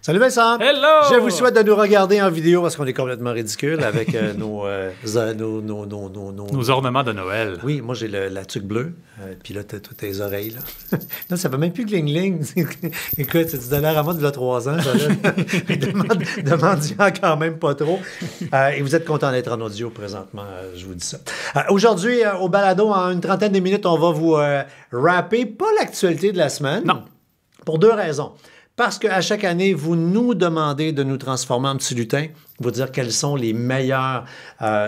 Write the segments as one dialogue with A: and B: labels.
A: Salut Vincent!
B: Hello!
A: Je vous souhaite de nous regarder en vidéo parce qu'on est complètement ridicule avec nos
B: ornements de Noël.
A: Oui, moi j'ai la tuque bleue, puis là t'as toutes tes oreilles. Là. Non, ça fait même plus gling-gling. Écoute, c'est du dollar à moi de 3 ans. Demande-y quand même pas trop. Et vous êtes content d'être en audio présentement, je vous dis ça. Aujourd'hui, au balado, en une trentaine de minutes, on va vous rapper, pas l'actualité de la semaine.
B: Non.
A: Pour 2 raisons. Parce qu'à chaque année, vous nous demandez de nous transformer en petits lutins, vous dire quelles sont les meilleures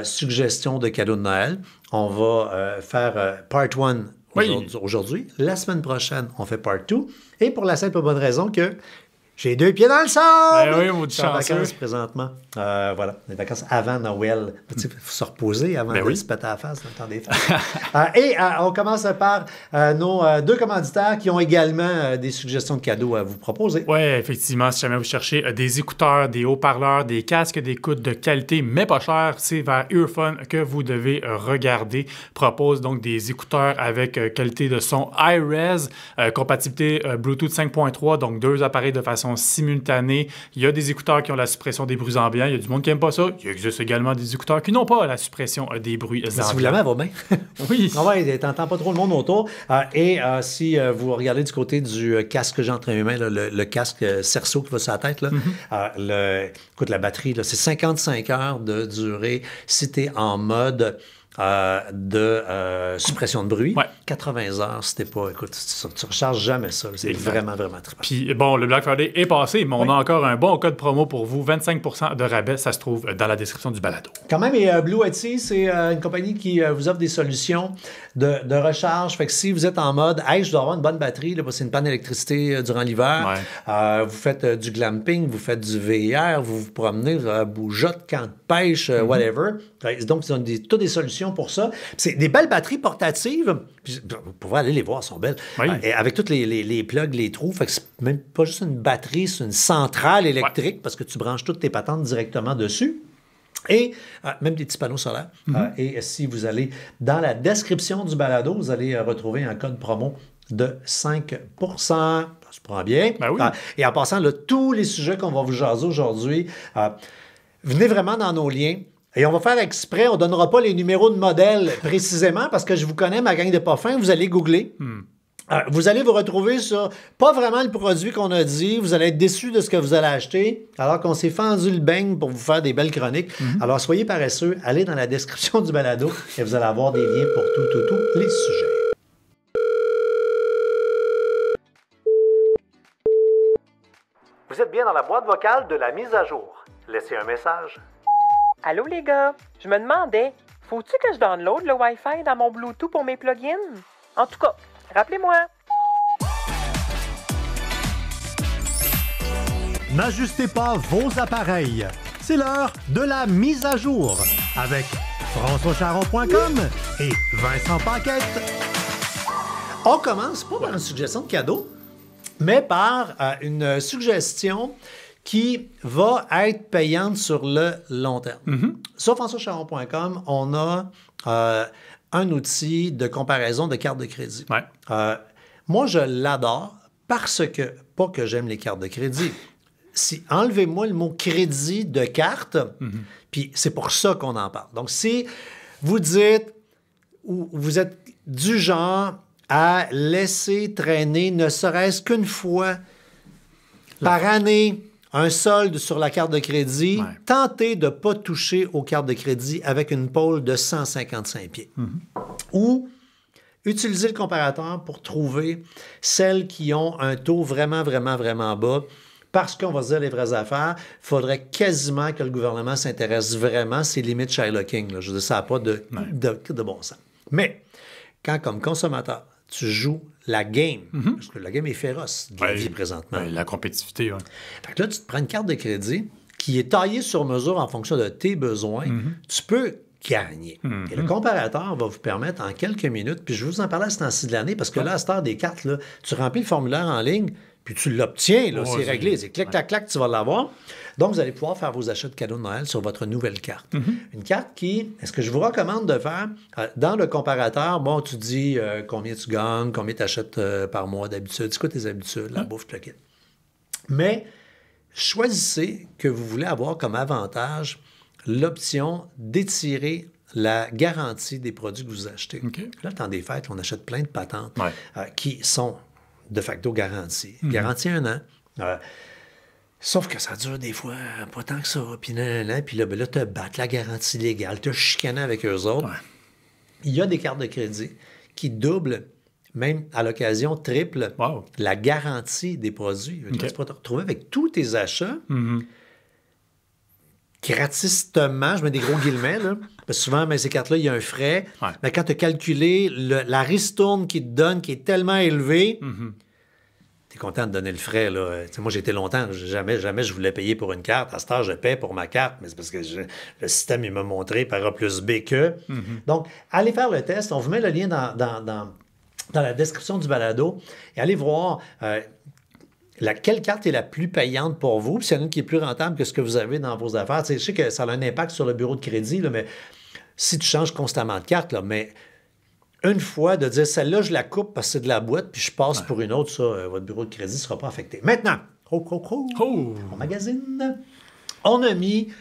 A: suggestions de cadeaux de Noël. On va faire part 1 aujourd'hui. La semaine prochaine, on fait part 2. Et pour la simple bonne raison que j'ai 2 pieds dans le sable!
B: Ben oui, mon
A: je suis en vacances présentement. Voilà, les vacances avant Noël. Il faut se reposer avant de se péter à la face dans le temps des fêtes. On commence par nos 2 commanditaires qui ont également des suggestions de cadeaux à vous proposer.
B: Oui, effectivement, si jamais vous cherchez des écouteurs, des haut-parleurs, des casques d'écoute de qualité, mais pas cher, c'est vers Earphone que vous devez regarder. Propose donc des écouteurs avec qualité de son high-res, compatibilité Bluetooth 5.3, donc 2 appareils de façon simultanée. Il y a des écouteurs qui ont la suppression des bruits ambiants. Il y a du monde qui n'aime pas ça. Il existe également des écouteurs qui n'ont pas la suppression des bruits ambiants.
A: Si vous l'avez, elle va bien.
B: Oui.
A: Ouais, t'entends pas trop le monde autour. Si vous regardez du côté du casque que j'ai entre mes mains, là, le casque cerceau qui va sur la tête, là, écoute, la batterie, là, c'est 55 heures de durée si tu es en mode de suppression de bruit.
B: Ouais.
A: 80 heures, c'était pas... Écoute, tu recharges jamais ça. C'est vraiment, vraiment trippant.
B: Puis bon, le Black Friday est passé, mais on a encore un bon code promo pour vous. 25% de rabais, ça se trouve dans la description du balado.
A: Quand même, et Blue Yeti, c'est une compagnie qui vous offre des solutions de recharge. Fait que si vous êtes en mode « Hey, je dois avoir une bonne batterie, là, parce que c'est une panne d'électricité durant l'hiver. Vous faites du glamping, vous faites du VR, vous vous promenez à Boujotte, camp de pêche, whatever. Donc, ils ont toutes des solutions pour ça. C'est des belles batteries portatives. Vous pouvez aller les voir, elles sont belles.
B: Oui.
A: Avec tous les plugs, les trous. Fait que c'est même pas juste une batterie, c'est une centrale électrique parce que tu branches toutes tes patentes directement dessus. Et même des petits panneaux solaires. Et si vous allez dans la description du balado, vous allez retrouver un code promo de 5%. Ça se prend bien.
B: Ben oui.
A: Et en passant, là, tous les sujets qu'on va vous jaser aujourd'hui, venez vraiment dans nos liens. Et on va faire exprès, on ne donnera pas les numéros de modèle précisément parce que je vous connais, ma gang de pas fins, vous allez googler. Vous allez vous retrouver sur pas vraiment le produit qu'on a dit. Vous allez être déçus de ce que vous allez acheter alors qu'on s'est fendu le beigne pour vous faire des belles chroniques. Alors, soyez paresseux, allez dans la description du balado et vous allez avoir des liens pour tous les sujets. Vous êtes bien dans la boîte vocale de la mise à jour. Laissez un message.
C: Allô les gars, je me demandais, faut-tu que je download le Wi-Fi dans mon Bluetooth pour mes plugins? En tout cas, rappelez-moi.
D: N'ajustez pas vos appareils. C'est l'heure de la mise à jour avec FrançoisCharron.com et Vincent Paquette.
A: On commence pas par une suggestion de cadeau, mais par une suggestion qui va être payante sur le long terme. Sur FrançoisCharron.com, on a un outil de comparaison de cartes de crédit.
B: Ouais.
A: Moi, je l'adore parce que, pas que j'aime les cartes de crédit, enlevez-moi le mot crédit de carte, puis c'est pour ça qu'on en parle. Donc, si vous dites ou vous êtes du genre à laisser traîner ne serait-ce qu'une fois par année un solde sur la carte de crédit, tentez de ne pas toucher aux cartes de crédit avec une pôle de 155 pieds. Ou utilisez le comparateur pour trouver celles qui ont un taux vraiment, vraiment, vraiment bas. Parce qu'on va se dire les vraies affaires, il faudrait quasiment que le gouvernement s'intéresse vraiment. C'est limite Sherlocking. Je veux dire, ça n'a pas de bon sens. Mais quand, comme consommateur, tu joues la game, parce que la game est féroce de la vie présentement.
B: La compétitivité, oui.
A: Fait que là, tu te prends une carte de crédit qui est taillée sur mesure en fonction de tes besoins. Tu peux gagner. Et le comparateur va vous permettre en quelques minutes, puis je vais vous en parler à ce temps-ci de l'année, parce que là, à cette heure des cartes, là, tu remplis le formulaire en ligne, puis tu l'obtiens, là, c'est réglé. C'est clic, clac, clac, tu vas l'avoir. Donc, vous allez pouvoir faire vos achats de cadeaux de Noël sur votre nouvelle carte. Une carte qui, est-ce que je vous recommande de faire, dans le comparateur, bon, tu dis combien tu gagnes, combien tu achètes par mois d'habitude, c'est quoi tes habitudes, la bouffe, le kit. Mais choisissez que vous voulez avoir comme avantage l'option d'étirer la garantie des produits que vous achetez.
B: Okay.
A: Là, le temps des fêtes, on achète plein de patentes
B: Ouais.
A: qui sont de facto garanties. Garantie 1 an. Sauf que ça dure des fois pas tant que ça. Puis là, te battre la garantie légale, te chicaner avec eux autres.
B: Ouais.
A: Il y a des cartes de crédit qui doublent, même à l'occasion triple,
B: Wow.
A: la garantie des produits.
B: Okay.
A: Tu peux te retrouver avec tous tes achats gratistement, je mets des gros guillemets, là, parce que souvent, ces cartes-là, il y a un frais.
B: Ouais.
A: Mais quand tu as calculé la ristourne qu'ils te donnent, qui est tellement élevée, tu es content de donner le frais. Là. Moi, j'ai été longtemps, jamais je voulais payer pour une carte. À cette heure, je paie pour ma carte, mais c'est parce que le système, il m'a montré par A plus B que. Donc, allez faire le test. On vous met le lien dans la description du balado et allez voir quelle carte est la plus payante pour vous, puis s'il y en a une qui est plus rentable que ce que vous avez dans vos affaires. Je sais que ça a un impact sur le bureau de crédit, là, mais si tu changes constamment de carte, là, mais une fois de dire celle-là, je la coupe parce que c'est de la boîte, puis je passe pour une autre, ça, votre bureau de crédit ne sera pas affecté. Maintenant, on magazine. On a mis,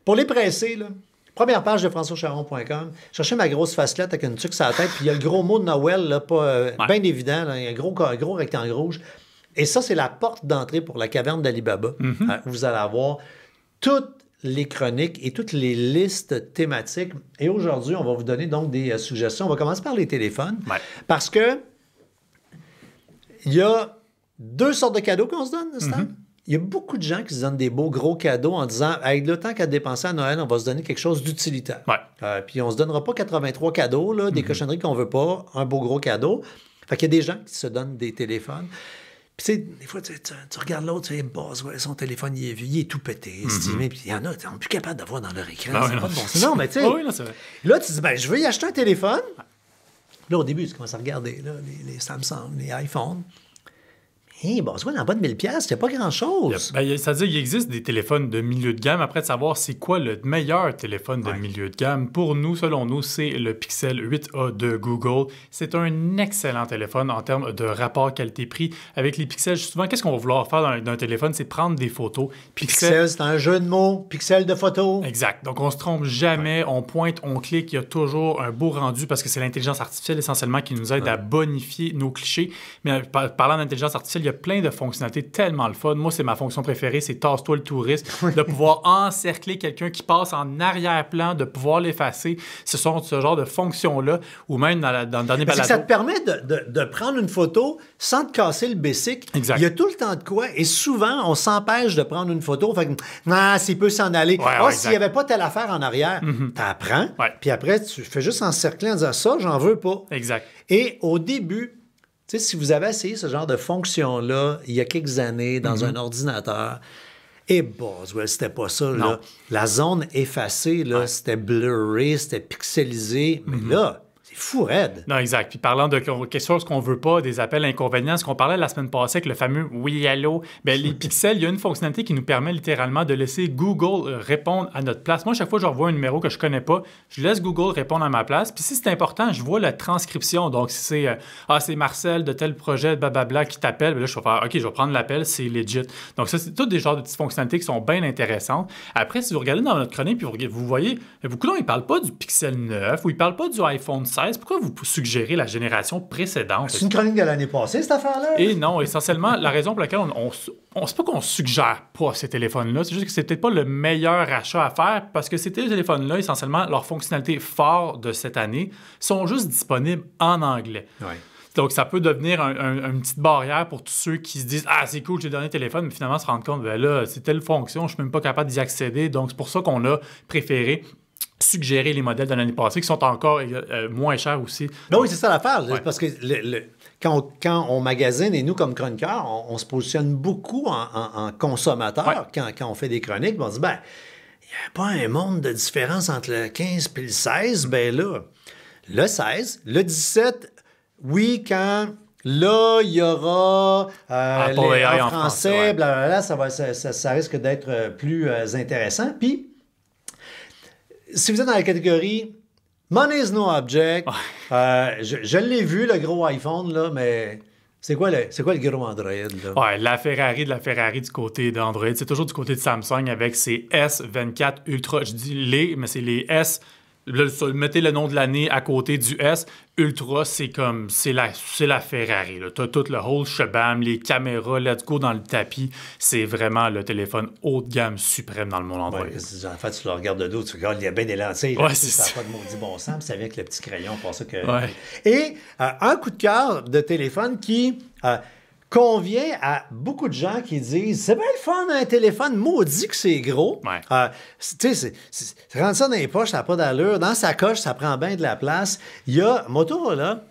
A: pour les pressés, là, première page de françoischaron.com, cherchez ma grosse facelette avec une tuque sur la tête, puis il y a le gros mot de Noël, là, bien évident, là, il y a un gros rectangle rouge. Et ça, c'est la porte d'entrée pour la caverne d'Alibaba. Vous allez avoir toutes les chroniques et toutes les listes thématiques. Et aujourd'hui, on va vous donner donc des suggestions. On va commencer par les téléphones.
B: Ouais.
A: Parce que il y a 2 sortes de cadeaux qu'on se donne, ce temps. Il y a beaucoup de gens qui se donnent des beaux gros cadeaux en disant hey, le temps qu'à dépenser à Noël, on va se donner quelque chose d'utilitaire.
B: Ouais.
A: Puis on se donnera pas 83 cadeaux, là, des cochonneries qu'on veut pas, un beau gros cadeau. Fait qu'il y a des gens qui se donnent des téléphones. Puis, tu sais, des fois, tu regardes l'autre, tu sais, Boswell, son téléphone, il est tout pété, estimé. Puis, il y en a, ils sont plus capables d'avoir dans leur écran.
B: Ah,
A: c'est
B: oui,
A: pas
B: non.
A: de bon sens. Non, mais tu sais,
B: oui, là, c'est vrai.
A: là, tu dis, ben, je veux y acheter un téléphone. Là, au début, tu commences à regarder là, les Samsung, les iPhones. Hé, Boswell, en bas de 1000$, c'est pas grand-chose.
B: C'est-à-dire qu'il existe des téléphones de milieu de gamme. Après, de savoir c'est quoi le meilleur téléphone de milieu de gamme. Pour nous, selon nous, c'est le Pixel 8a de Google. C'est un excellent téléphone en termes de rapport qualité-prix. Avec les pixels, souvent, qu'est-ce qu'on va vouloir faire d'un téléphone? C'est prendre des photos.
A: Pixel, c'est un jeu de mots. Pixel de photos.
B: Exact. Donc, on se trompe jamais. On pointe, on clique. Il y a toujours un beau rendu parce que c'est l'intelligence artificielle essentiellement qui nous aide à bonifier nos clichés. Mais parlant d'intelligence artificielle, il y a plein de fonctionnalités tellement le fun. Moi, c'est ma fonction préférée, c'est tasse-toi le touriste, de pouvoir encercler quelqu'un qui passe en arrière-plan, de pouvoir l'effacer. Ce sont ce genre de fonctions-là, ou même dans le dernier balado.
A: Ça te permet de prendre une photo sans te casser le basic.
B: Exact.
A: Il y a tout le temps de quoi, et souvent, on s'empêche de prendre une photo. Fait que, s'il peut s'en aller. S'il n'y avait pas telle affaire en arrière, t'apprends, puis après, tu fais juste encercler en disant ça, j'en veux pas.
B: Exact.
A: Et au début, tu sais, si vous avez essayé ce genre de fonction-là il y a quelques années dans un ordinateur, Boswell, c'était pas ça. Là. La zone effacée, là, c'était blurry, c'était pixelisé. Mais là, c'est fou raide.
B: Non, exact. Puis parlant de quelque chose qu'on veut pas, des appels inconvénients, ce qu'on parlait la semaine passée avec le fameux « oui, allô », bien, les pixels, il y a une fonctionnalité qui nous permet littéralement de laisser Google répondre à notre place. Moi, chaque fois que je revois un numéro que je connais pas, je laisse Google répondre à ma place. Puis si c'est important, je vois la transcription. Donc, si c'est c'est Marcel de tel projet, blablabla, qui t'appelle, bien là, je vais faire « OK, je vais prendre l'appel, c'est legit ». Donc, ça, c'est tous des genres de petites fonctionnalités qui sont bien intéressantes. Après, si vous regardez dans notre chronique, puis vous voyez, beaucoup de gens, ils parlent pas du Pixel 9 ou ils parlent pas du iPhone 16. Pourquoi vous suggérez la génération précédente?
A: C'est une chronique de l'année passée, cette affaire-là?
B: Et non, essentiellement, la raison pour laquelle c'est pas qu'on suggère pas ces téléphones-là, c'est juste que c'est peut-être pas le meilleur achat à faire parce que ces téléphones-là, essentiellement, leurs fonctionnalités fortes de cette année sont juste disponibles en anglais.
A: Ouais.
B: Donc, ça peut devenir une petite barrière pour tous ceux qui se disent « Ah, c'est cool, j'ai donné le téléphone », mais finalement se rendre compte, ben là, c'est telle fonction, je suis même pas capable d'y accéder. Donc, c'est pour ça qu'on a préféré suggérer les modèles de l'année passée qui sont encore moins chers aussi.
A: Ben oui, c'est ça l'affaire.
B: Ouais.
A: Parce que quand on magasine, et nous, comme chroniqueurs, on se positionne beaucoup en consommateur quand on fait des chroniques. On dit, ben, il n'y a pas un monde de différence entre le 15 et le 16. Ben là, le 16, le 17, oui, quand... Là, il y aura les en français, blablabla, ça risque d'être plus intéressant. Puis, si vous êtes dans la catégorie Money is no object, je l'ai vu, le gros iPhone, là, mais C'est quoi le gros Android, là?
B: Ouais, la Ferrari du côté d'Android. C'est toujours du côté de Samsung avec ses S24 Ultra. Je dis mais c'est les S. Mettez le nom de l'année à côté du S. Ultra, c'est la Ferrari. T'as tout le whole shebam, les caméras, let's go dans le tapis. C'est vraiment le téléphone haut de gamme suprême dans le monde Android.
A: Ouais, en fait, tu le regardes de dos, tu regardes, il y a bien des lentilles.
B: Ouais,
A: ça n'a pas de maudit bon sens, puis ça vient avec le petit crayon pour ça que...
B: Ouais.
A: Et un coup de cœur de téléphone qui... convient à beaucoup de gens qui disent c'est bien le fun un téléphone, maudit que c'est gros.
B: Ouais.
A: Tu sais, rendre ça dans les poches, ça n'a pas d'allure. Dans sa coche, ça prend bien de la place. Il y a Motorola,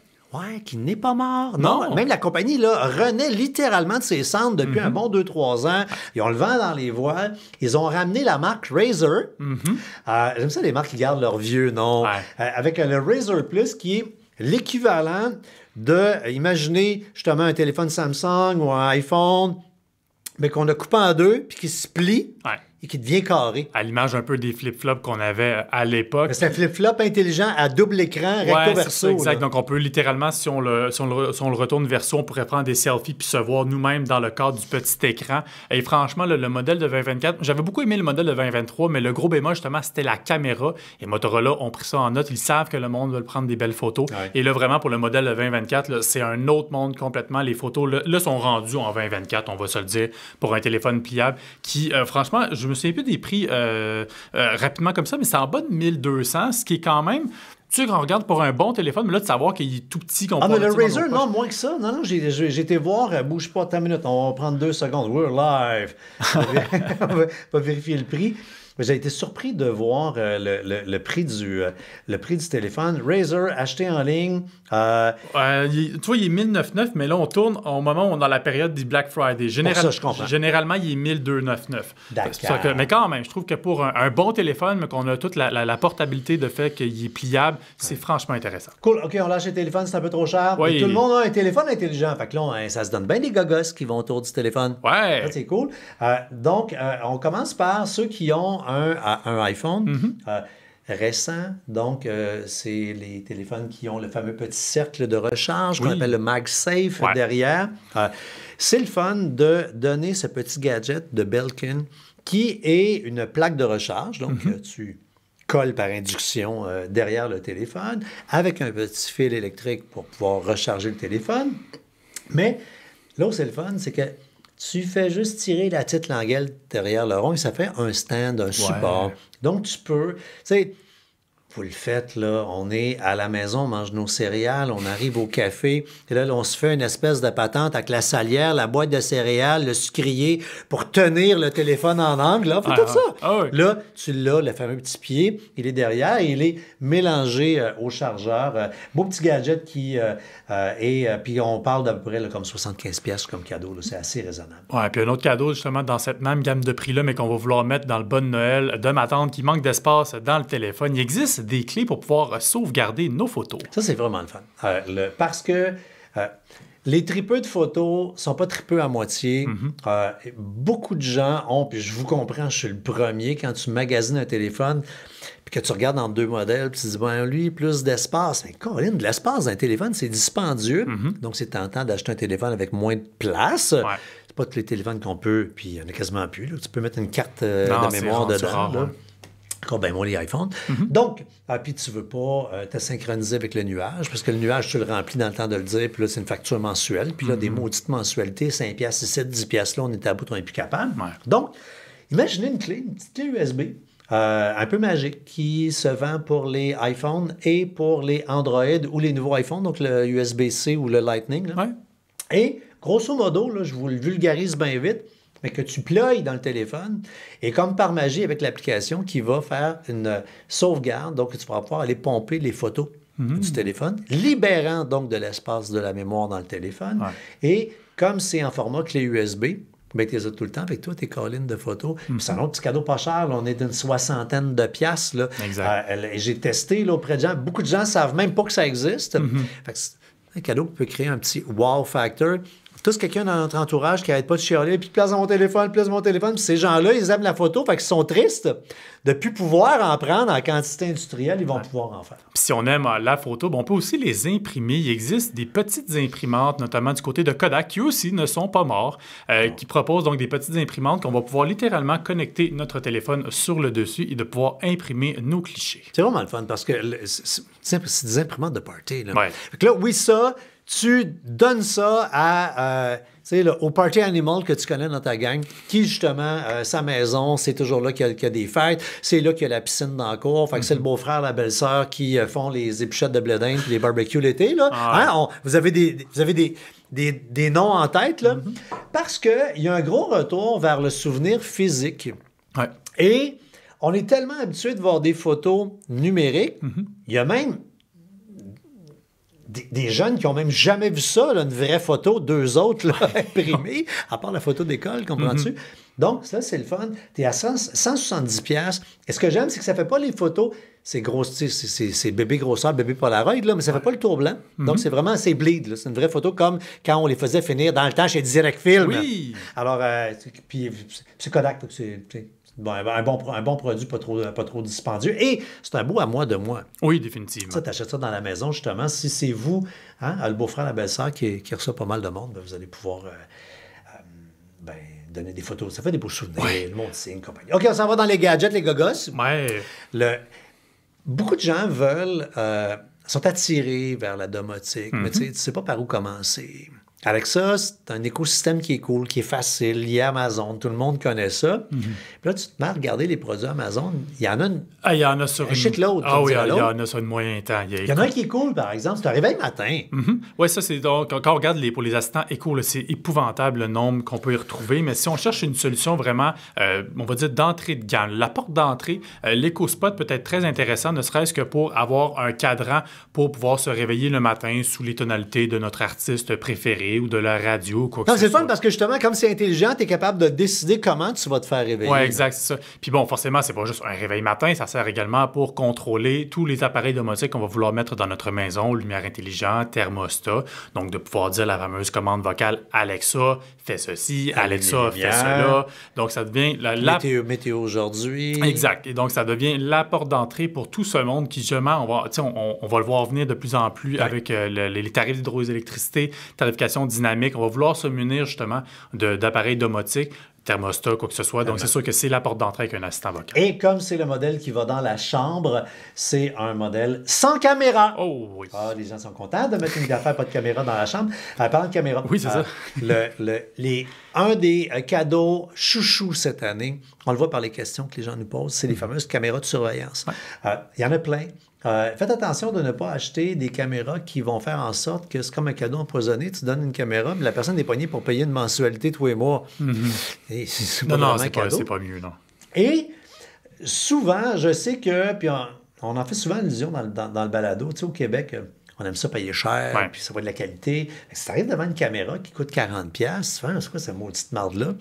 A: qui n'est pas mort. Non. Même la compagnie là, renaît littéralement de ses cendres depuis un bon 2-3 ans. Ils ont le vent dans les voiles. Ils ont ramené la marque Razer. J'aime ça les marques qui gardent leur vieux nom. Avec le Razer Plus qui est l'équivalent imaginez justement un téléphone Samsung ou un iPhone, mais qu'on a coupé en deux puis qui se plie et qui devient carré.
B: À l'image un peu des flip-flops qu'on avait à l'époque.
A: C'est un flip-flop intelligent à double écran, recto-verso.
B: Exact. Donc, on peut littéralement, si on le retourne verso, on pourrait prendre des selfies puis se voir nous-mêmes dans le cadre du petit écran. Et franchement, le modèle de 2024, j'avais beaucoup aimé le modèle de 2023, mais le gros bémol, justement, c'était la caméra. Et Motorola ont pris ça en note. Ils savent que le monde veut prendre des belles photos. Ouais. Et là, vraiment, pour le modèle de 2024, là, c'est un autre monde complètement. Les photos, là, sont rendues en 2024, on va se le dire, pour un téléphone pliable qui, franchement, je me souviens plus des prix rapidement comme ça, mais c'est en bas de 1200, ce qui est quand même... Tu sais, quand on regarde pour un bon téléphone, mais là, de savoir qu'il est tout petit...
A: mais le Razer, non, moins que ça. Non, j'ai été voir, bouge pas, attends une minute, on va prendre 2 secondes. We're live. On va vérifier le prix. J'ai été surpris de voir le prix du téléphone. Razer, acheté en ligne.
B: Tu vois, il est 1999, mais là, on tourne au moment où on est dans la période du Black Friday. Généralement, il est 1299.
A: D'accord.
B: Mais quand même, je trouve que pour un bon téléphone, mais qu'on a toute la portabilité de fait qu'il est pliable, c'est franchement intéressant.
A: Cool. OK, on lâche le téléphone, c'est un peu trop cher.
B: Ouais,
A: tout le monde a un téléphone intelligent. Fait que là, ça se donne bien des gogos qui vont autour du téléphone.
B: Ouais.
A: Ça, c'est cool. Donc, on commence par ceux qui ont un iPhone récent. Donc, c'est les téléphones qui ont le fameux petit cercle de recharge qu'on appelle le MagSafe derrière. C'est le fun de donner ce petit gadget de Belkin qui est une plaque de recharge. Donc, tu colles par induction derrière le téléphone avec un petit fil électrique pour pouvoir recharger le téléphone. Mais là où c'est le fun, c'est que tu fais juste tirer la petite languelle derrière le rond et ça fait un stand, un support. Donc, tu peux... Tu sais, vous le faites, là, on est à la maison, on mange nos céréales, on arrive au café, et là, on se fait une espèce de patente avec la salière, la boîte de céréales, le sucrier, pour tenir le téléphone en angle. Là, fais tout ça. Là, tu l'as, le fameux petit pied, il est derrière, et il est mélangé au chargeur. Beau petit gadget qui puis on parle d'à peu près là, comme 75$ comme cadeau. Là, c'est assez raisonnable.
B: Ouais, puis un autre cadeau, justement, dans cette même gamme de prix-là, mais qu'on va vouloir mettre dans le bon Noël de ma tante qui manque d'espace dans le téléphone. Il existe des clés pour pouvoir sauvegarder nos photos.
A: Ça, c'est vraiment le fun. Parce que les tripeux de photos ne sont pas tripeux à moitié. Beaucoup de gens ont, puis je vous comprends, je suis le premier, quand tu magasines un téléphone, puis que tu regardes entre 2 modèles, puis tu dis, lui, plus d'espace. Mais Colin, de l'espace dans un téléphone, c'est dispendieux. Donc, c'est tentant d'acheter un téléphone avec moins de place. C'est pas tous les téléphones qu'on peut, puis il y en a quasiment plus. Là. Tu peux mettre une carte de mémoire dedans. Comme bien moins les iPhones. Donc, puis tu ne veux pas te synchroniser avec le nuage, parce que le nuage, tu le remplis dans le temps de le dire, puis là, c'est une facture mensuelle, puis là, des maudites mensualités, 5$, 7$, 10$, là, on est à bout, on n'est plus capable. Donc, imaginez une petite clé USB, un peu magique, qui se vend pour les iPhones et pour les Android ou les nouveaux iPhones, donc le USB-C ou le Lightning. Là. Et, grosso modo, là, je vous le vulgarise bien vite, mais que tu ploies dans le téléphone et comme par magie avec l'application qui va faire une sauvegarde, donc tu vas pouvoir aller pomper les photos du téléphone, libérant donc de l'espace de la mémoire dans le téléphone. Et comme c'est en format clé USB, ben, tu les as tout le temps avec toi, tes collines de photos. C'est un autre petit cadeau pas cher. Là, on est d'une 60aine de piastres. Là.
B: Exact.
A: J'ai testé là, auprès de gens. Beaucoup de gens ne savent même pas que ça existe. Fait que un cadeau qui peut créer un petit wow factor. tous quelqu'un dans notre entourage qui n'arrête pas de chialer, puis place mon téléphone, puis ces gens-là, ils aiment la photo, fait qu'ils sont tristes de ne plus pouvoir en prendre en quantité industrielle, ils vont pouvoir en faire.
B: Puis si on aime la photo, on peut aussi les imprimer. Il existe des petites imprimantes, notamment du côté de Kodak, qui aussi ne sont pas morts, qui proposent donc des petites imprimantes qu'on va pouvoir littéralement connecter notre téléphone sur le dessus et de pouvoir imprimer nos clichés.
A: C'est vraiment le fun, parce que c'est des imprimantes de party. Là.
B: Ouais.
A: Fait que là, oui, ça... Tu donnes ça à, au party animal que tu connais dans ta gang, qui, justement, sa maison, c'est toujours là qu'il y a des fêtes. C'est là qu'il y a la piscine dans la cour. Fait que c'est le beau-frère, la belle-sœur qui font les épluchettes de blé d'Inde et les barbecues l'été. Là. Hein? Vous avez des noms en tête, là, parce qu'il y a un gros retour vers le souvenir physique.
B: Ouais.
A: Et on est tellement habitué de voir des photos numériques. Il y a même... Des jeunes qui n'ont même jamais vu ça, là, une vraie photo, deux autres là, imprimées, à part la photo d'école, comprends-tu? Donc, ça, c'est le fun. Tu es à 170$. Et ce que j'aime, c'est que ça ne fait pas les photos, c'est bébé grosseur, bébé Polaroid, là, mais ça ne fait pas le tour blanc. Donc, c'est vraiment assez bleed. Là. C'est une vraie photo comme quand on les faisait finir dans le temps chez Direct Film.
B: Oui!
A: Alors, puis c'est Kodak, c'est... Bon, un bon produit, pas trop dispendieux. Et c'est un beau à moi de moi.
B: Oui, définitivement.
A: Ça, tu achètes ça dans la maison, justement. Si c'est vous, le beau-frère, la belle-sœur qui reçoit pas mal de monde, vous allez pouvoir donner des photos. Ça fait des beaux souvenirs, le monde signe, compagnie. OK, on s'en va dans les gadgets, les gogos.
B: Ouais.
A: Beaucoup de gens sont attirés vers la domotique, mais tu sais pas par où commencer. Alexa, c'est un écosystème qui est cool, qui est facile, lié à Amazon. Tout le monde connaît ça. Puis là, tu te mets à regarder les produits Amazon. Il y en a
B: il y en a sur
A: un shitload.
B: Ah oui, il y en a sur une moyen temps.
A: Il y en a un qui est cool, par exemple. C'est un réveil matin.
B: Oui, ça, c'est donc, quand on regarde pour les assistants éco, c'est épouvantable le nombre qu'on peut y retrouver. Mais si on cherche une solution vraiment, on va dire, d'entrée de gamme, la porte d'entrée, l'EcoSpot peut être très intéressant, ne serait-ce que pour avoir un cadran pour pouvoir se réveiller le matin sous les tonalités de notre artiste préféré ou de la radio, quoi que ce soit.
A: C'est fun parce que justement, comme c'est intelligent, tu es capable de décider comment tu vas te faire réveiller.
B: Oui, exact, c'est ça. Puis bon, forcément, c'est pas juste un réveil matin, ça sert également pour contrôler tous les appareils domotiques qu'on va vouloir mettre dans notre maison, lumière intelligente, thermostat, donc de pouvoir dire la fameuse commande vocale « Alexa, fais ceci »,« Alexa, fais cela ». Donc, ça devient
A: Météo aujourd'hui.
B: Exact. Et donc, ça devient la porte d'entrée pour tout ce monde qui, justement, on va le voir venir de plus en plus avec les tarifs d'hydroélectricité, tarification dynamique. On va vouloir se munir, justement, d'appareils domotiques, thermostat, quoi que ce soit. Donc, c'est sûr que c'est la porte d'entrée avec un assistant vocal.
A: Et comme c'est le modèle qui va dans la chambre, c'est un modèle sans caméra.
B: Oh oui.
A: Les gens sont contents de mettre une affaire pas de caméra dans la chambre. Parlant de caméra.
B: Oui, c'est ça.
A: Un des cadeaux chouchous cette année, on le voit par les questions que les gens nous posent, c'est les fameuses caméras de surveillance. Il y en a plein. Faites attention de ne pas acheter des caméras qui vont faire en sorte que c'est comme un cadeau empoisonné. Tu donnes une caméra, mais la personne est poignée pour payer une mensualité tous les mois. Et c'est pas
B: non,
A: c'est
B: pas mieux, non.
A: Et souvent, je sais que, puis on en fait souvent allusion dans le balado, tu sais, au Québec, on aime ça payer cher, puis ça va de la qualité. Si tu arrives devant une caméra qui coûte 40$, c'est quoi cette maudite marde-là?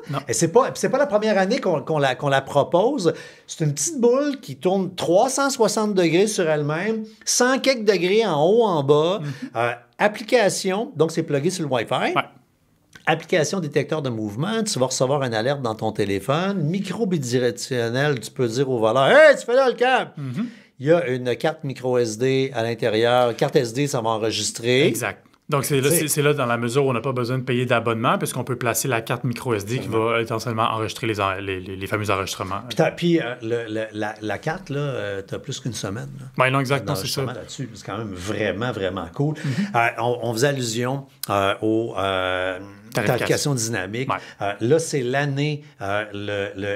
A: Non. Et c'est pas la première année qu'on la propose. C'est une petite boule qui tourne 360 degrés sur elle-même, 100 quelques degrés en haut, en bas. Application, donc c'est plugué sur le Wi-Fi.
B: Ouais.
A: Application détecteur de mouvement, tu vas recevoir une alerte dans ton téléphone. Micro bidirectionnel, tu peux dire au voleur « Hey, tu fais là le câble! Il y a une carte micro SD à l'intérieur. Carte SD, ça va enregistrer.
B: Exact. Donc, c'est là dans la mesure où on n'a pas besoin de payer d'abonnement puisqu'on peut placer la carte micro SD qui va essentiellement enregistrer les fameux enregistrements.
A: Puis la carte, là, tu as plus qu'une semaine.
B: Oui, non, exactement, c'est ça.
A: Là-dessus. C'est quand même vraiment, vraiment cool. On faisait allusion aux tarification dynamique.
B: Ouais.
A: Là, c'est l'année.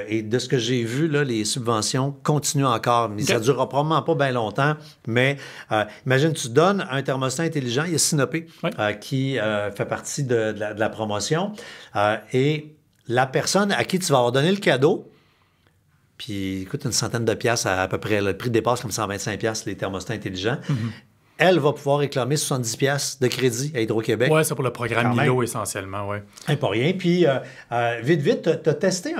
A: Et de ce que j'ai vu, là, les subventions continuent encore. Mais ça ne durera probablement pas bien longtemps. Mais imagine, tu donnes un thermostat intelligent. Il y a Sinopé qui fait partie de la promotion. Et la personne à qui tu vas avoir donné le cadeau, puis il coûte une centaine de piastres à peu près. Le prix dépasse comme 125$ les thermostats intelligents. Elle va pouvoir réclamer 70$ de crédit à Hydro-Québec.
B: Oui, c'est pour le programme Milo essentiellement, oui.
A: Pas rien. Puis, vite, tu as testé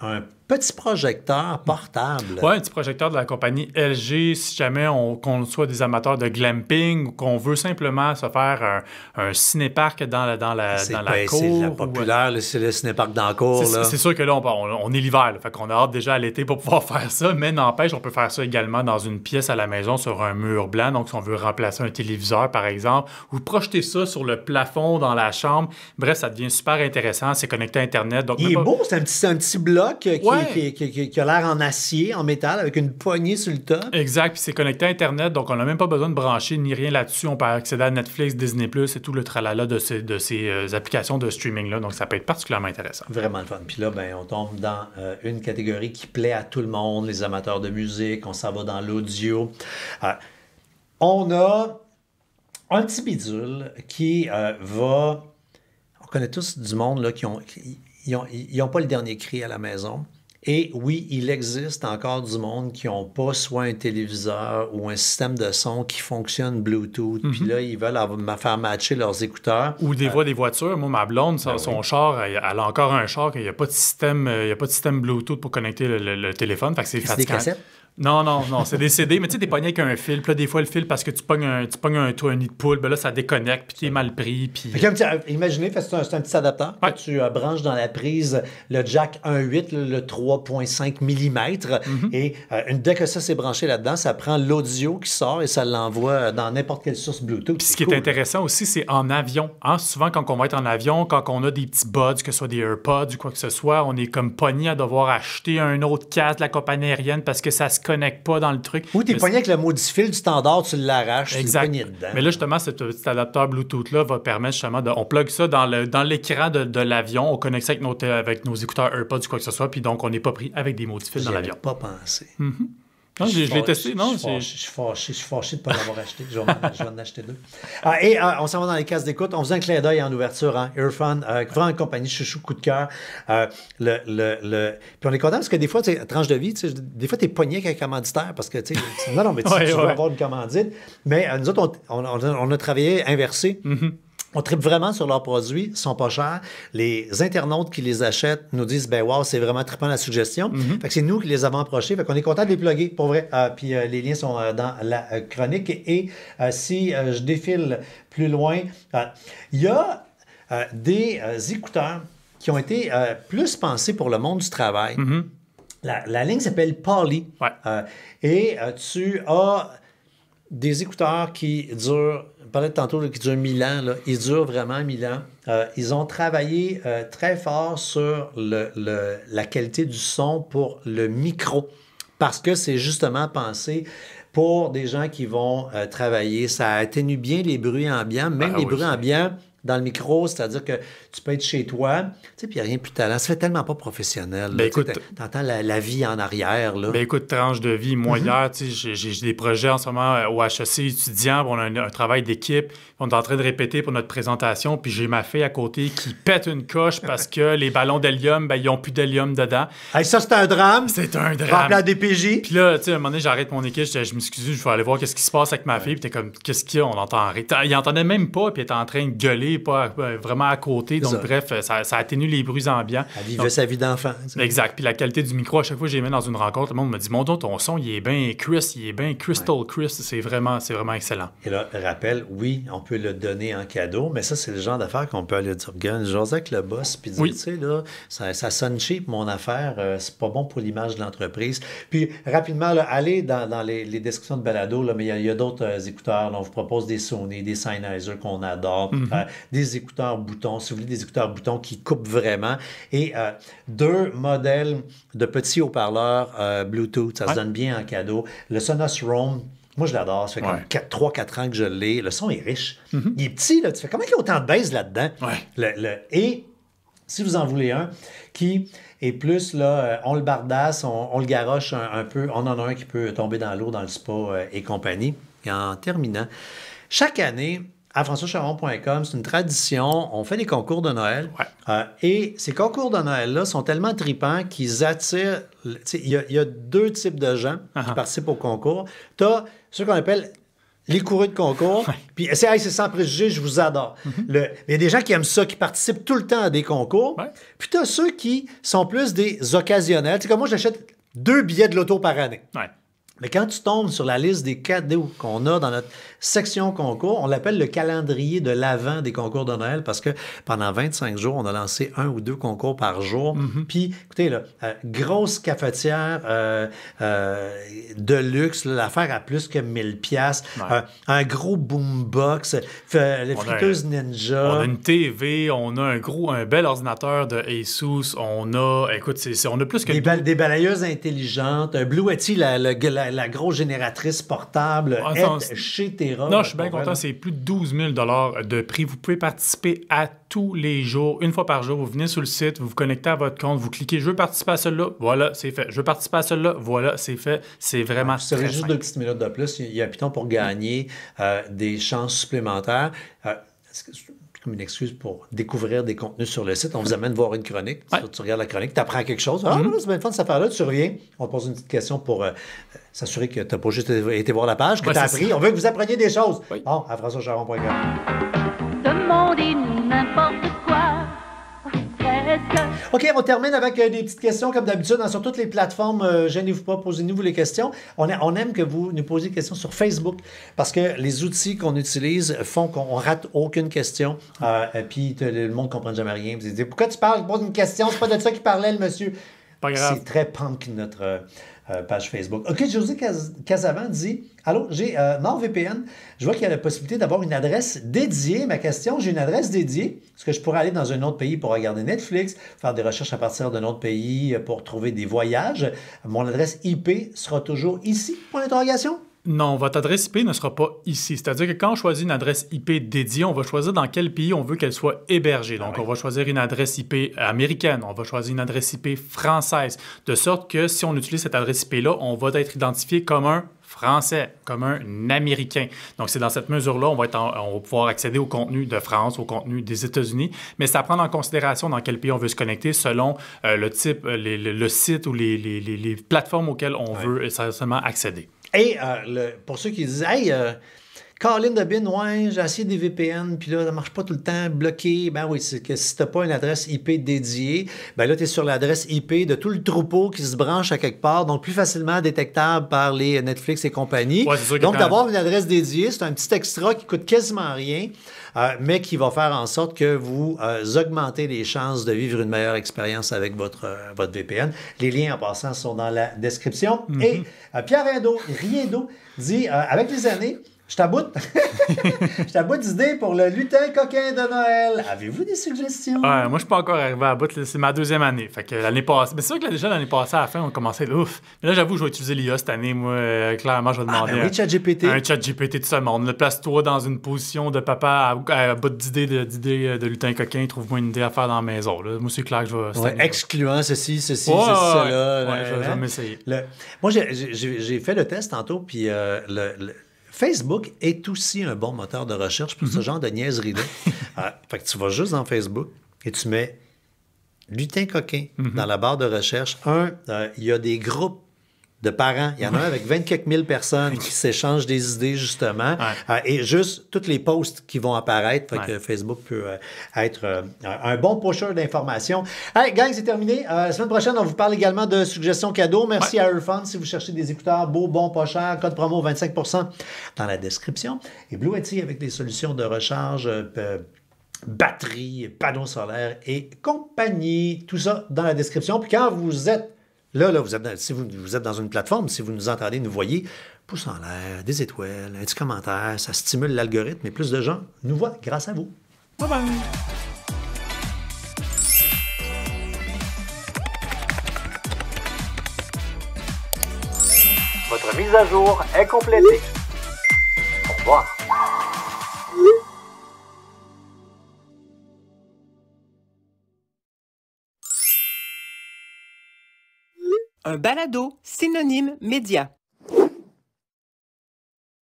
A: un petit projecteur portable.
B: Oui, un petit projecteur de la compagnie LG, si jamais qu'on soit des amateurs de glamping ou qu'on veut simplement se faire un cinéparc dans la cour.
A: C'est la populaire, c'est le cinéparc dans la cour.
B: C'est sûr que là, on est l'hiver, fait qu'on a hâte déjà à l'été pour pouvoir faire ça, mais n'empêche, on peut faire ça également dans une pièce à la maison sur un mur blanc, donc si on veut remplacer un téléviseur, par exemple, ou projeter ça sur le plafond dans la chambre. Bref, ça devient super intéressant, c'est connecté à Internet. Donc
A: il est beau, c'est un petit bloc qui a l'air en acier, en métal, avec une poignée sur le top.
B: Exact, puis c'est connecté à Internet, donc on n'a même pas besoin de brancher ni rien là-dessus. On peut accéder à Netflix, Disney+, et tout le tralala de ces applications de streaming-là, donc ça peut être particulièrement intéressant.
A: Vraiment le fun. Puis là, on tombe dans une catégorie qui plaît à tout le monde, les amateurs de musique, on s'en va dans l'audio. On a un petit bidule qui va... On connaît tous du monde là, qui n'ont pas le dernier cri à la maison. Et oui, il existe encore du monde qui n'ont pas soit un téléviseur ou un système de son qui fonctionne Bluetooth. Puis là, ils veulent faire matcher leurs écouteurs.
B: Ou des voitures. Moi, ma blonde, son char, elle a encore un char qu'il n'y a pas de système, Bluetooth pour connecter le téléphone. Fait que c'est fatigant.
A: Des cassettes?
B: Non, c'est des CD, mais tu sais, t'es pogné avec un fil. Puis là, des fois, le fil, parce que tu pognes un nid de poule, ben là, ça déconnecte, puis t'es mal pris. Puis...
A: Imaginez, c'est un petit adapteur que tu branches dans la prise, le jack 1.8, le 3.5 mm. Et dès que ça s'est branché là-dedans, ça prend l'audio qui sort et ça l'envoie dans n'importe quelle source Bluetooth.
B: Puis ce qui est intéressant aussi, c'est en avion. Hein? Souvent, quand on va être en avion, quand on a des petits buds, que ce soit des AirPods ou quoi que ce soit, on est comme pogné à devoir acheter un autre casque de la compagnie aérienne parce que ça se connecte pas dans le truc.
A: Ou t'es pogné avec le maudit fil du standard, tu l'arraches, tu le pogné dedans.
B: Mais là, justement, ce petit adapteur Bluetooth-là va permettre justement on plug ça dans l'écran de l'avion, on connecte ça avec nos écouteurs AirPods ou quoi que ce soit, puis donc on n'est pas pris avec des maudits fils dans l'avion.
A: J'y avais pas pensé.
B: Non, je l'ai testé.
A: Je suis fâché de ne pas l'avoir acheté. Je vais en acheter deux. On s'en va dans les cases d'écoute. On faisait un clin d'œil en ouverture. Earphone, vraiment une compagnie chouchou, coup de cœur. Puis on est content parce que des fois, tranche de vie, des fois, tu es pogné avec un commanditaire parce que, non, mais tu veux avoir une commandite. Mais nous autres, on a travaillé inversé. On tripe vraiment sur leurs produits, ils sont pas chers. Les internautes qui les achètent nous disent, wow, c'est vraiment trippant la suggestion. Fait que c'est nous qui les avons approchés. Fait qu'on est content de les plugger, pour vrai. Puis les liens sont dans la chronique. Et si je défile plus loin, il y a des écouteurs qui ont été plus pensés pour le monde du travail. La ligne s'appelle Poly. Et tu as des écouteurs qui durent, je parlais tantôt qui durent 1000 ans, là, ils durent vraiment 1000 ans. Ils ont travaillé très fort sur la qualité du son pour le micro, parce que c'est justement pensé pour des gens qui vont travailler. Ça atténue bien les bruits ambiants, même les bruits ambiants dans le micro, c'est-à-dire que tu peux être chez toi, puis il n'y a rien plus de talent. Ça fait tellement pas professionnel.
B: Écoute,
A: t'entends la vie en arrière. Là.
B: Écoute, tranche de vie. Moi, hier, j'ai des projets en ce moment au HEC étudiant. On a un travail d'équipe. On est en train de répéter pour notre présentation. Puis j'ai ma fille à côté qui pète une coche parce que les ballons d'hélium, ils n'ont plus d'hélium dedans.
A: Hey, ça, c'est un drame.
B: C'est un drame.
A: Rempli à DPJ.
B: Puis là, à un moment donné, j'arrête mon équipe. Je m'excuse, je vais aller voir qu'est-ce qui se passe avec ma fille. Puis t'es comme, qu'est-ce qu'il y a? On entend rien. Il entendait même pas. Puis il était en train de gueuler, pas vraiment à côté. Donc, bref, ça atténue les bruits ambiants.
A: Elle vivait sa vie d'enfant.
B: Exact. Puis la qualité du micro, à chaque fois que j'ai mis dans une rencontre, le monde me dit, mon Dieu, ton son, il est bien crisp, il est bien crystal crisp. C'est vraiment excellent.
A: Et là, rappel, oui, on peut le donner en cadeau, mais ça, c'est le genre d'affaire qu'on peut aller dire, regarde, j'ose avec le boss, puis dire, tu sais, là, ça sonne cheap, mon affaire, c'est pas bon pour l'image de l'entreprise. Puis, rapidement, là, allez dans les descriptions de balado, là, mais il y a d'autres écouteurs. Là, on vous propose des Sony, des Sennheiser qu'on adore, des écouteurs boutons, si vous voulez, des écouteurs boutons qui coupent vraiment, et 2 modèles de petits haut-parleurs Bluetooth, ça se donne bien en cadeau. Le Sonos Roam, moi je l'adore, ça fait comme 3-4 ans que je l'ai, le son est riche, il est petit, là, tu fais comment il y a autant de bass là-dedans? Et si vous en voulez un qui est plus, là, on le bardasse, on le garoche un peu, on en a un qui peut tomber dans l'eau, dans le spa et compagnie. Et en terminant, chaque année, à françoischaron.com, c'est une tradition. On fait des concours de Noël. Et ces concours de Noël-là sont tellement tripants qu'ils attirent... Il y a 2 types de gens qui participent au concours. Tu as ceux qu'on appelle les coureux de concours. Puis c'est sans préjugés, je vous adore. Il y a des gens qui aiment ça, qui participent tout le temps à des concours.
B: Ouais.
A: Puis tu as ceux qui sont plus des occasionnels. Tu sais, comme moi, j'achète 2 billets de loto par année.
B: Ouais.
A: Mais quand tu tombes sur la liste des cadeaux qu'on a dans notre section concours, on l'appelle le calendrier de l'avant des concours de Noël parce que pendant 25 jours, on a lancé 1 ou 2 concours par jour. Puis, écoutez, là, grosse cafetière de luxe, là, l'affaire à plus que 1000 piastres, un gros boombox, les friteuses Ninja.
B: On a une TV, on a un bel ordinateur de Asus, on a plus que...
A: Des balayeuses intelligentes, un Blue Yeti, la grosse génératrice portable chez Terra.
B: Non, je suis bien content. C'est plus de 12 000 de prix. Vous pouvez participer à tous les jours, une fois par jour. Vous venez sur le site, vous vous connectez à votre compte, vous cliquez « Je veux participer à celle-là », voilà, c'est fait. « Je veux participer à celle-là », voilà, c'est fait. C'est vraiment très simple.
A: Juste 2 petites minutes de plus. Il y a un piton pour gagner des chances supplémentaires. Comme une excuse pour découvrir des contenus sur le site. On vous amène voir une chronique. Tu regardes la chronique, tu apprends quelque chose. C'est bien fun cette affaire-là. Tu reviens. On te pose une petite question pour s'assurer que tu n'as pas juste été voir la page, que tu as appris. On veut que vous appreniez des choses. Bon, à FrançoisCharron.com.
E: Demandez-nous n'importe quoi. Presque.
A: OK, on termine avec des petites questions comme d'habitude. Sur toutes les plateformes, gênez-vous pas, posez-nous les questions. On aime que vous nous posiez des questions sur Facebook parce que les outils qu'on utilise font qu'on rate aucune question. Puis le monde ne comprend jamais rien. Vous dites, pourquoi tu parles? Pose une question, c'est pas de ça qu'il parlait, le monsieur.
B: Pas grave.
A: C'est très punk, notre page Facebook. OK, José Casavant dit « Allô, j'ai NordVPN. Je vois qu'il y a la possibilité d'avoir une adresse dédiée. Ma question, j'ai une adresse dédiée. Est-ce que je pourrais aller dans un autre pays pour regarder Netflix, faire des recherches à partir d'un autre pays pour trouver des voyages? Mon adresse IP sera toujours ici? » Point d'interrogation.
B: Non, votre adresse IP ne sera pas ici. C'est-à-dire que quand on choisit une adresse IP dédiée, on va choisir dans quel pays on veut qu'elle soit hébergée. Donc, on va choisir une adresse IP américaine, on va choisir une adresse IP française, de sorte que si on utilise cette adresse IP-là, on va être identifié comme un Français, comme un Américain. Donc, c'est dans cette mesure-là, on va pouvoir accéder au contenu de France, au contenu des États-Unis, mais c'est à prendre en considération dans quel pays on veut se connecter selon le type, le site ou les plateformes auxquelles on veut essentiellement accéder.
A: Et pour ceux qui disent « Hey, Colin de Bin, j'ai essayé des VPN, puis là, ça ne marche pas tout le temps, bloqué. » Ben oui, c'est que si tu n'as pas une adresse IP dédiée, ben là, tu es sur l'adresse IP de tout le troupeau qui se branche à quelque part, donc plus facilement détectable par les Netflix et compagnie.
B: Ouais, c'est sûr que
A: donc, d'avoir une adresse dédiée, c'est un petit extra qui coûte quasiment rien, mais qui va faire en sorte que vous augmentez les chances de vivre une meilleure expérience avec votre VPN. Les liens, en passant, sont dans la description. Et Pierre Riendo dit, avec les années, je t'aboute d'idées pour le lutin coquin de Noël. Avez-vous des suggestions?
B: Moi, je suis pas encore arrivé à bout. C'est ma 2e année. Fait que l'année passée... Mais c'est sûr que déjà, l'année passée, à la fin, on commençait... Ouf! Mais là, j'avoue, je vais utiliser l'IA cette année. Moi, clairement, je vais demander...
A: oui, ChatGPT.
B: Un ChatGPT tout seul. On le place-toi dans une position de papa à bout d'idées de lutin coquin. Trouve-moi une idée à faire dans la maison. Là. Moi, c'est clair que je vais...
A: excluant ceci, cela.
B: Je vais m'essayer.
A: Moi, j'ai fait le test tantôt, puis Facebook est aussi un bon moteur de recherche pour ce genre de niaiserie-là. Fait que tu vas juste dans Facebook et tu mets lutin coquin dans la barre de recherche. Il y a des groupes de parents. Il y en a un avec 20 quelques mille personnes qui s'échangent des idées, justement. Et juste toutes les posts qui vont apparaître. Fait que Facebook peut être un bon pusher d'informations. Hey, gang, c'est terminé. La semaine prochaine, on vous parle également de suggestions cadeaux. Merci à Earphone. Si vous cherchez des écouteurs beaux, bons, pas chers, code promo 25% dans la description. Et Blue Yeti avec des solutions de recharge, batterie, panneaux solaires et compagnie. Tout ça dans la description. Puis quand vous êtes Là, si vous êtes dans une plateforme, si vous nous entendez, nous voyez, pouce en l'air, des étoiles, un petit commentaire, ça stimule l'algorithme et plus de gens nous voient grâce à vous.
B: Bye bye!
F: Votre mise à jour est complétée. Au revoir.
C: Un balado synonyme média.